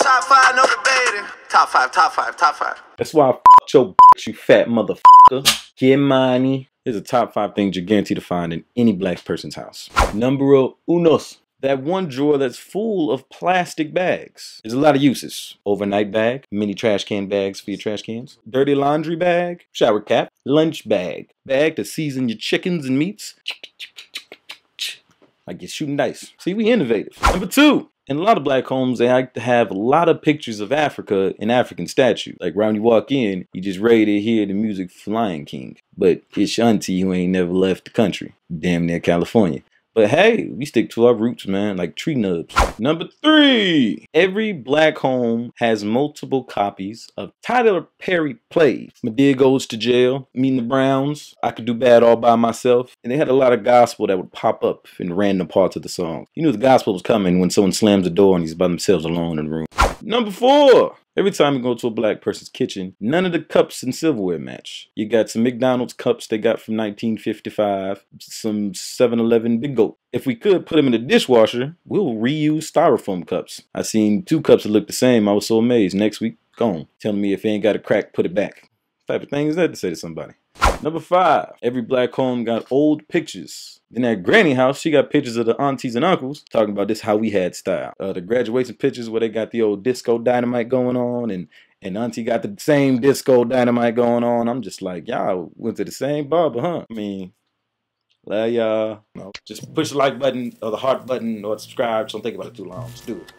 Top five, no debating. Top five, top five, top five. That's why I f***ed your bitch, you fat motherfucker. Get money. Here's the top 5 things you're guaranteed to find in any black person's house. Numero unos. That one drawer that's full of plastic bags. There's a lot of uses. Overnight bag, mini trash can bags for your trash cans, dirty laundry bag, shower cap, lunch bag, bag to season your chickens and meats. Like you're shooting dice. See, we innovative. Number 2. In a lot of black homes, they like to have a lot of pictures of Africa and African statues. Like right when you walk in, you just ready to hear the music for Lion King. But it's your auntie who ain't never left the country. Damn near California. But hey, we stick to our roots, man, like tree nubs. Number 3. Every black home has multiple copies of Tyler Perry plays. Madea Goes to Jail, Meeting the Browns, I Could Do Bad All By Myself. And they had a lot of gospel that would pop up in random parts of the song. You knew the gospel was coming when someone slams the door and he's by themselves alone in the room. Number 4. Every time you go to a black person's kitchen, none of the cups and silverware match. You got some McDonald's cups they got from 1955, some 7-Eleven Big Goat. If we could put them in the dishwasher, we'll reuse styrofoam cups. I seen 2 cups that looked the same. I was so amazed. Next week, gone. Telling me if it ain't got a crack, put it back. What type of thing is that to say to somebody? Number 5. Every black home got old pictures. In that granny house, she got pictures of the aunties and uncles talking about this how we had style. The graduation pictures where they got the old disco dynamite going on and auntie got the same disco dynamite going on. I'm just like, y'all went to the same barber, huh? I mean, love y'all. Just push the like button or the heart button or subscribe. So don't think about it too long. Just do it.